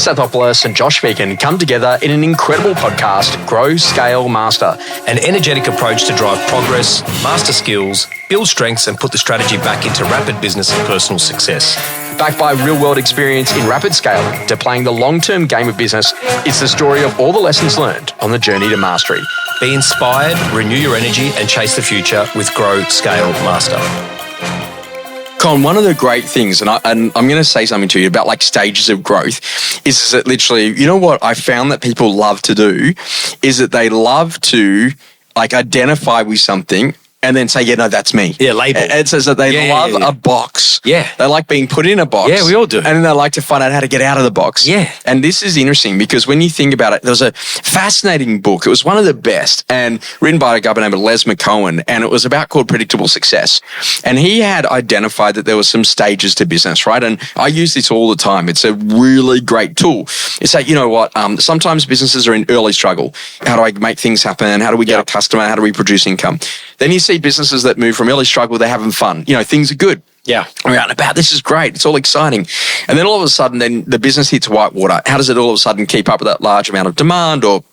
Stathopoulos and Josh Phegan come together in an incredible podcast, Grow, Scale, Master. An energetic approach to drive progress, master skills, build strengths and put the strategy back into rapid business and personal success. Backed by real-world experience in rapid scaling to playing the long-term game of business, it's the story of all the lessons learned on the journey to mastery. Be inspired, renew your energy and chase the future with Grow, Scale, Master. Con, one of the great things, and I'm going to say something to you about like stages of growth, is that literally, you know what I found that people love to do is that they love to like identify with something and then say, yeah, no, that's me. Yeah, label. It says that they love a box. Yeah. They like being put in a box. Yeah, we all do. And then they like to find out how to get out of the box. Yeah. And this is interesting because when you think about it, there was a fascinating book. It was one of the best and written by a guy named Les McCohen, and it was called Predictable Success. And he had identified that there were some stages to business, right? And I use this all the time. It's a really great tool. It's like, you know what? Sometimes businesses are in early struggle. How do I make things happen? How do we get a customer? How do we produce income? Then you see businesses that move from early struggle, they're having fun. You know, things are good. Yeah. We're out and about. This is great. It's all exciting. And then all of a sudden, then the business hits white water. How does it all of a sudden keep up with that large amount of demand, or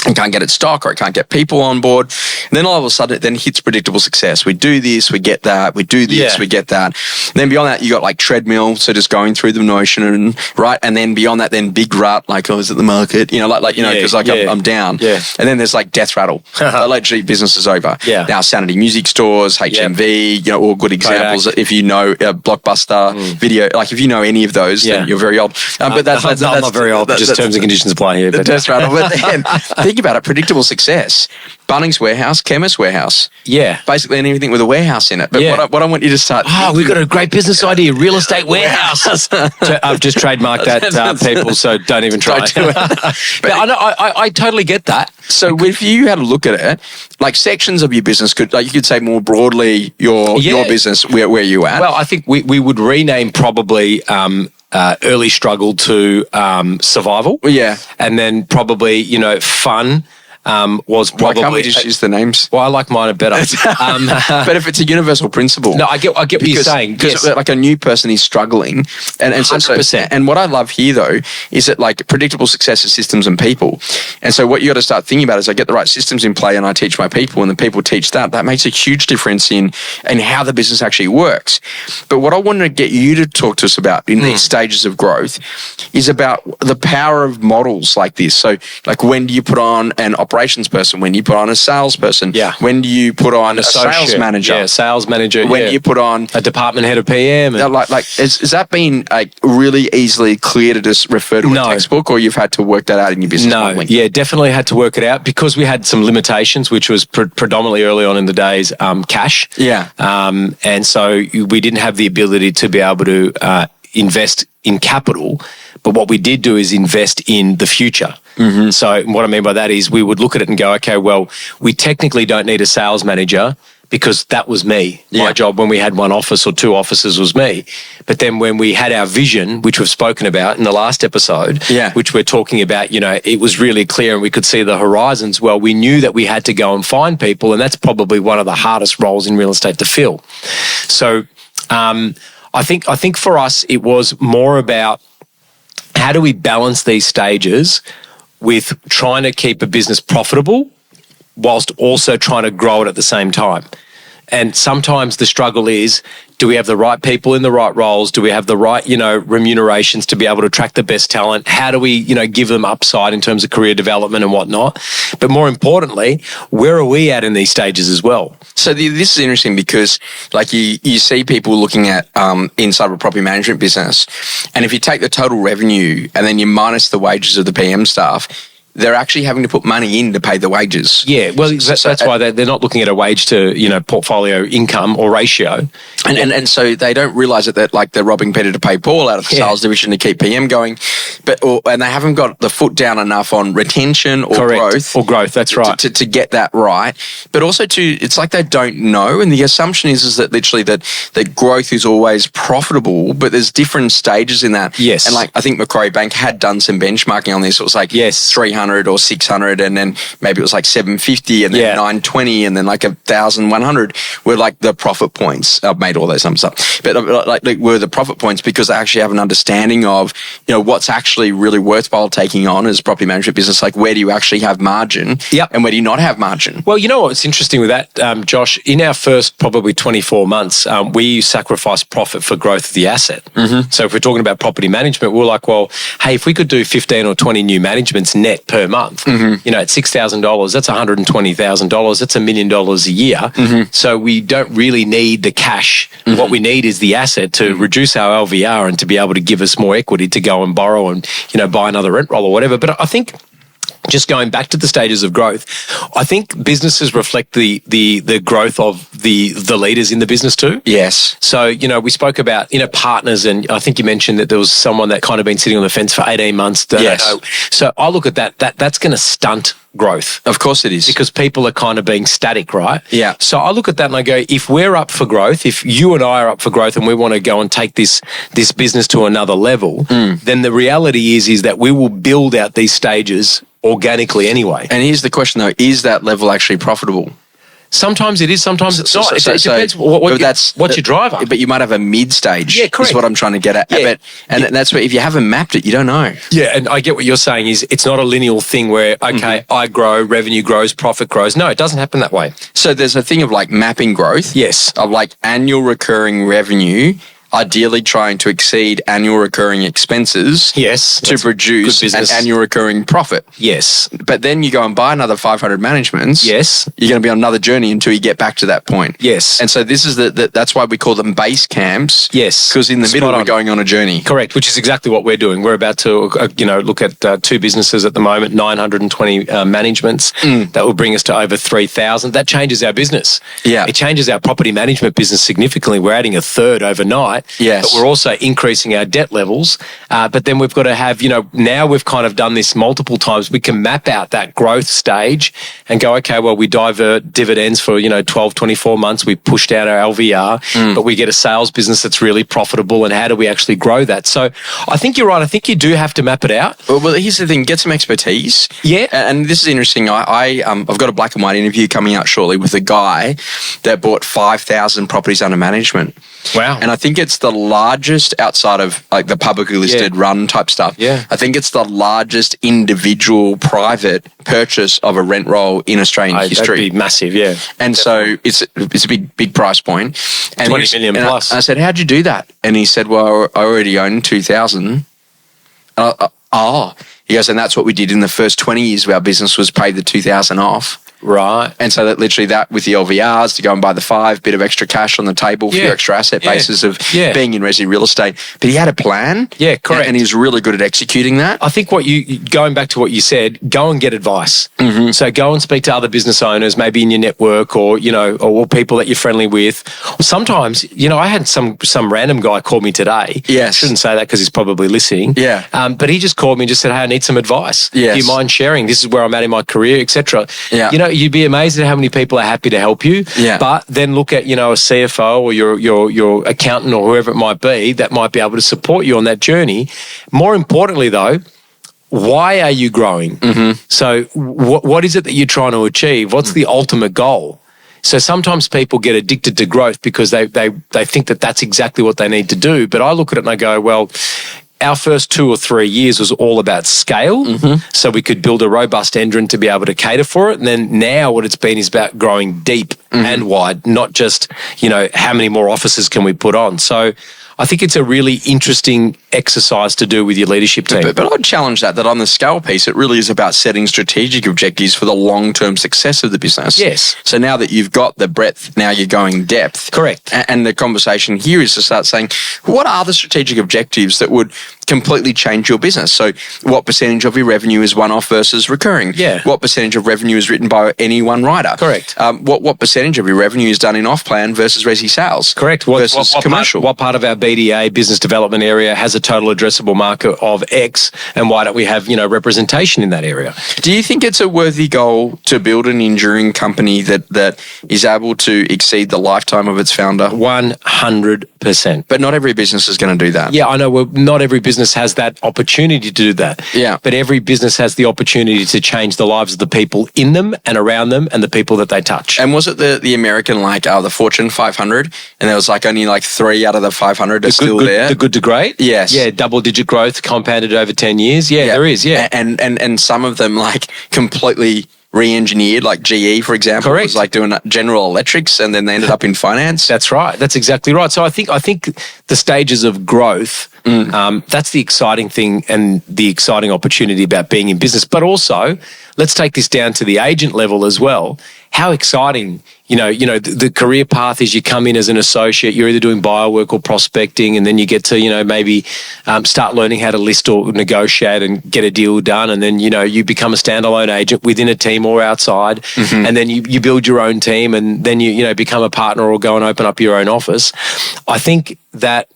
it can't get its stock, or it can't get people on board? And then all of a sudden, it then hits predictable success. We do this, we get that. We do this, we get that. And then beyond that, you got like treadmill, so just going through the motion, and right. And then beyond that, then big rut, like, oh, is it the market? You know, because I'm down. Yeah. And then there's like death rattle. Literally, business is over. Yeah. Now, Sanity Music Stores, HMV, you know, all good examples. If you know Blockbuster, Video, like if you know any of those, then you're very old. But I'm not very old. Just terms and conditions apply here. The death rattle. But then think about it, predictable success. Bunnings Warehouse, Chemist Warehouse. Yeah. Basically anything with a warehouse in it. But what I want you to start... we've got a great business idea, real estate warehouse. I've just trademarked that, people, so don't even try. Don't do it. But I totally get that. So if you had a look at it, like sections of your business, you could say more broadly your business, where you at. Well, I think we would rename probably... early struggle to survival. Yeah. And then probably, fun was probably... Why can't we just use the names? Well, I like mine better. But if it's a universal principle... No, I get what you're saying. Because like a new person is struggling. And 100%. And what I love here, though, is that like predictable success is systems and people. And so what you got to start thinking about is I get the right systems in play and I teach my people and the people teach that. That makes a huge difference in how the business actually works. But what I wanted to get you to talk to us about in these stages of growth is about the power of models like this. So like when do you put on an operations person, when you put on a salesperson, when do you put on a sales manager, when do you put on a department head of PM, has that been really easily clear to just refer to a textbook, or you've had to work that out in your business modeling? Definitely had to work it out because we had some limitations, which was predominantly early on in the days cash, and so we didn't have the ability to be able to invest in capital. But what we did do is invest in the future. Mm-hmm. So what I mean by that is we would look at it and go, okay, well, we technically don't need a sales manager because that was me. Yeah. My job when we had one office or two offices was me. But then when we had our vision, which we've spoken about in the last episode, which we're talking about, it was really clear and we could see the horizons. Well, we knew that we had to go and find people, and that's probably one of the hardest roles in real estate to fill. So I think for us, it was more about how do we balance these stages with trying to keep a business profitable whilst also trying to grow it at the same time. And sometimes the struggle is, do we have the right people in the right roles? Do we have the right, remunerations to be able to attract the best talent? How do we, give them upside in terms of career development and whatnot? But more importantly, where are we at in these stages as well? So this is interesting because like you see people looking at inside of a property management business, and if you take the total revenue and then you minus the wages of the PM staff, they're actually having to put money in to pay the wages. Yeah, well, that's why they're not looking at a wage to, portfolio income or ratio. And so they don't realise that like they're robbing Peter to pay Paul out of the sales division to keep PM going, and they haven't got the foot down enough on retention or growth. Or growth, that's right. To get that right. But also it's like they don't know, and the assumption is that literally that growth is always profitable, but there's different stages in that. Yes. And like I think Macquarie Bank had done some benchmarking on this. It was like 300 300 or 600, and then maybe it was like 750 and then 920 and then like 1,100 were like the profit points. I've made all those numbers up, but like were the profit points because they actually have an understanding of, what's actually really worthwhile taking on as property management business. Like, where do you actually have margin and where do you not have margin? Well, you know what's interesting with that, Josh, in our first probably 24 months, we sacrificed profit for growth of the asset. Mm-hmm. So if we're talking about property management, we're like, well, hey, if we could do 15 or 20 new managements net per month, at $6,000, that's $120,000. That's $1 million a year. Mm-hmm. So we don't really need the cash. Mm-hmm. What we need is the asset to reduce our LVR and to be able to give us more equity to go and borrow and, buy another rent roll or whatever. But I think, just going back to the stages of growth, I think businesses reflect the growth of the leaders in the business too. Yes. So, we spoke about, partners, and I think you mentioned that there was someone that kind of been sitting on the fence for 18 months. Yes. So I look at that's going to stunt growth. Of course it is. Because people are kind of being static, right? Yeah. So I look at that and I go, if we're up for growth, if you and I are up for growth and we want to go and take this business to another level, then the reality is that we will build out these stages organically anyway. And here's the question though, is that level actually profitable? Sometimes it is, sometimes it's not. It depends what's your driver. But you might have a mid-stage, correct. Is what I'm trying to get at. Yeah. That's where if you haven't mapped it, you don't know. Yeah, and I get what you're saying is it's not a linear thing where, I grow, revenue grows, profit grows. No, it doesn't happen that way. So there's a thing of like mapping growth. Yes. Of like annual recurring revenue, ideally trying to exceed annual recurring expenses. Yes. To produce an annual recurring profit. Yes. But then you go and buy another 500 managements. Yes. You're going to be on another journey until you get back to that point. Yes. And so this is that's why we call them base camps. Yes. Because in the middle we're going on a journey. Correct, which is exactly what we're doing. We're about to, look at two businesses at the moment, 920 managements. That will bring us to over 3,000. That changes our business. Yeah. It changes our property management business significantly. We're adding a third overnight. Yes. But we're also increasing our debt levels. But then we've got to have, now we've kind of done this multiple times. We can map out that growth stage and go, okay, well, we divert dividends for, 12, 24 months. We push down our LVR, but we get a sales business that's really profitable. And how do we actually grow that? So I think you're right. I think you do have to map it out. Well, here's the thing. Get some expertise. Yeah. And this is interesting. I've got a black and white interview coming out shortly with a guy that bought 5,000 properties under management. Wow. And I think it's the largest outside of like the publicly listed run type stuff. Yeah. I think it's the largest individual private purchase of a rent roll in Australian history. That'd be massive, yeah. And definitely. So it's a big price point. And 20 million plus. I said, how'd you do that? And he said, well, I already own 2,000. He goes, and that's what we did in the first 20 years of our business was pay the 2,000 off. Right. And so that literally with the LVRs to go and buy the 5, bit of extra cash on the table for your extra asset basis of being in resi real estate. But he had a plan. Yeah, correct. And he was really good at executing that. I think going back to what you said, go and get advice. Mm-hmm. So go and speak to other business owners, maybe in your network or people that you're friendly with. Sometimes, I had some random guy call me today. Yes. I shouldn't say that because he's probably listening. Yeah. But he just called me and just said, hey, I need some advice. Yes. Do you mind sharing? This is where I'm at in my career, etc. Yeah. You'd be amazed at how many people are happy to help you. Yeah. But then look at, a CFO or your accountant or whoever it might be that might be able to support you on that journey. More importantly, though, why are you growing? Mm-hmm. So what is it that you're trying to achieve? What's the ultimate goal? So sometimes people get addicted to growth because they think that that's exactly what they need to do. But I look at it and I go, well, our first 2 or 3 years was all about scale. Mm-hmm. So we could build a robust engine to be able to cater for it. And then now what it's been is about growing deep and wide, not just, how many more offices can we put on. So I think it's a really interesting exercise to do with your leadership team. But I'd challenge that on the scale piece, it really is about setting strategic objectives for the long-term success of the business. Yes. So now that you've got the breadth, now you're going depth. Correct. And the conversation here is to start saying, what are the strategic objectives that would completely change your business? So what percentage of your revenue is one-off versus recurring? Yeah. What percentage of revenue is written by any one writer? Correct. What percentage of your revenue is done in off-plan versus resi sales? Correct. Versus commercial? What part of our BDA, business development area, has a total addressable market of X, and why don't we have, representation in that area? Do you think it's a worthy goal to build an enduring company that is able to exceed the lifetime of its founder? 100%. But not every business is going to do that. Yeah, I know. Well, not every business business has that opportunity to do that. Yeah. But every business has the opportunity to change the lives of the people in them and around them and the people that they touch. And was it the American, the Fortune 500? And there was only 3 out of the 500 are still there? The good to great? Yes. Yeah, double-digit growth compounded over 10 years. Yeah, there is, yeah. And some of them, completely re-engineered, like GE, for example. Correct. Was doing General Electrics, and then they ended up in finance. That's right. That's exactly right. So I think the stages of growth, that's the exciting thing and the exciting opportunity about being in business. But also, let's take this down to the agent level as well. How exciting, the career path is you come in as an associate, you're either doing buyer work or prospecting, and then you get to, maybe start learning how to list or negotiate and get a deal done. And then, you become a standalone agent within a team or outside. Mm-hmm. And then you build your own team, and then you become a partner or go and open up your own office. I think that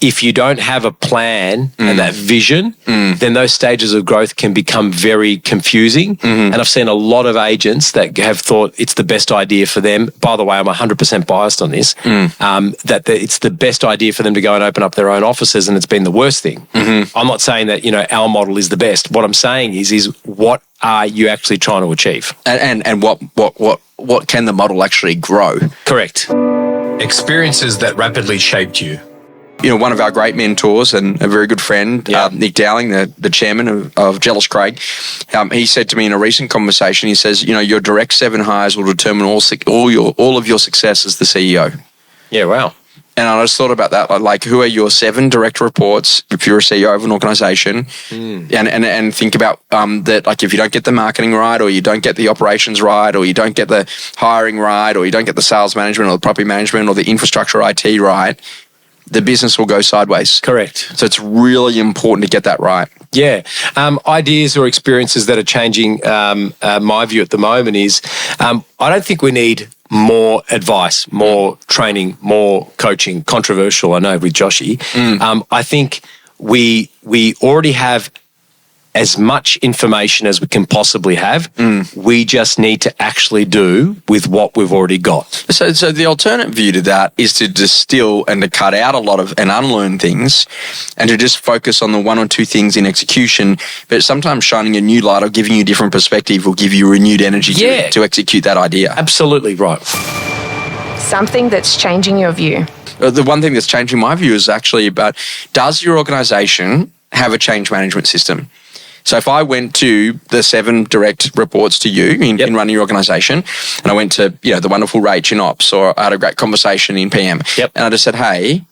if you don't have a plan and that vision, then those stages of growth can become very confusing. Mm-hmm. And I've seen a lot of agents that have thought it's the best idea for them. By the way, I'm 100% biased on this, that it's the best idea for them to go and open up their own offices, and it's been the worst thing. Mm-hmm. I'm not saying that, our model is the best. What I'm saying is what are you actually trying to achieve? And what can the model actually grow? Correct. Experiences that rapidly shaped you. One of our great mentors and a very good friend, Nick Dowling, the chairman of Jealous Craig, he said to me in a recent conversation, he says, your direct 7 hires will determine all of your success as the CEO. Yeah, wow. And I just thought about that, who are your 7 direct reports if you're a CEO of an organization, and think about that, if you don't get the marketing right, or you don't get the operations right, or you don't get the hiring right, or you don't get the sales management or the property management or the infrastructure IT right, the business will go sideways. Correct. So it's really important to get that right. Yeah. Ideas or experiences that are changing my view at the moment is I don't think we need more advice, more training, more coaching. Controversial, I know, with Joshy. I think we already have as much information as we can possibly have. We just need to actually do with what we've already got. So the alternate view to that is to distill and to cut out a lot of and unlearn things, and to just focus on the 1 or 2 things in execution. But sometimes shining a new light or giving you a different perspective will give you renewed energy to execute that idea. Absolutely right. Something that's changing your view. The one thing that's changing my view is actually about, does your organization have a change management system? So if I went to the 7 direct reports to you in running your organization, and I went to the wonderful Rach in Ops, or I had a great conversation in PM, and I just said, hey,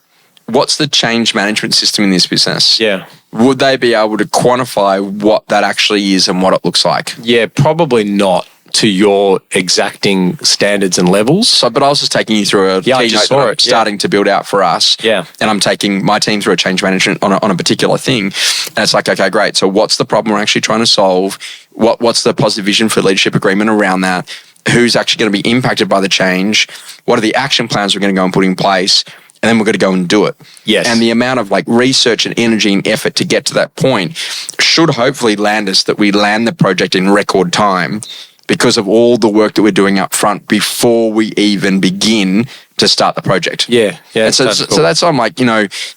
what's the change management system in this business? Yeah. Would they be able to quantify what that actually is and what it looks like? Yeah, probably not to your exacting standards and levels. So, but I was just taking you through a keynote that I'm starting to build out for us. Yeah. And I'm taking my team through a change management on a particular thing. And it's like, okay, great. So what's the problem we're actually trying to solve? What's the positive vision for leadership agreement around that? Who's actually going to be impacted by the change? What are the action plans we're going to go and put in place? And then we're going to go and do it. Yes. And the amount of research and energy and effort to get to that point should hopefully land us that we land the project in record time, because of all the work that we're doing up front before we even begin to start the project. Yeah. And so that's on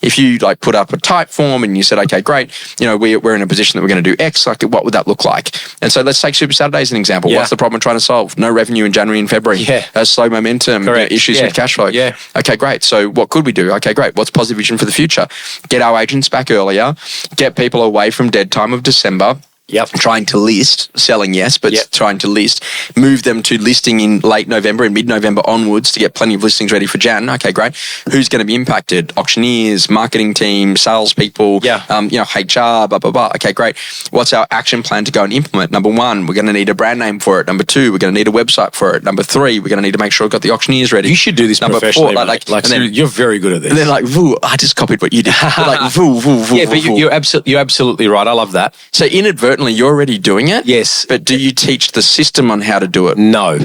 if you put up a type form and you said, okay, great, we're in a position that we're going to do X, what would that look like? And so let's take Super Saturday as an example. What's the problem we're trying to solve? No revenue in January and February. Slow momentum, issues with cash flow. Yeah. Okay, great. So what could we do? Okay, great. What's positive vision for the future? Get our agents back earlier, get people away from dead time of December. Trying to list, selling yes, but trying to list, move them to listing in late November and mid-November onwards to get plenty of listings ready for Jan. Okay, great. Who's going to be impacted? Auctioneers, marketing team, salespeople, HR, blah, blah, blah. Okay, great. What's our action plan to go and implement? Number 1, we're going to need a brand name for it. Number 2, we're going to need a website for it. Number 3, we're going to need to make sure we've got the auctioneers ready. You should do this professionally, mate. You're very good at this. And then I just copied what you did. But you're absolutely right. I love that. So inadvertently, you're already doing it. Yes. But do you teach the system on how to do it? No.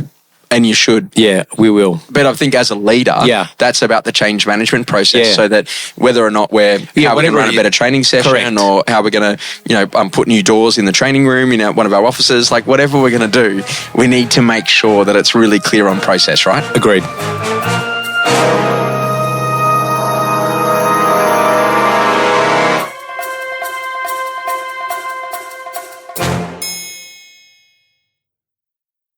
And you should. Yeah, we will. But I think as a leader, that's about the change management process, so that whether or not we're going to run a better training session, or how we're going to put new doors in the training room in one of our offices, whatever we're going to do, we need to make sure that it's really clear on process, right? Agreed.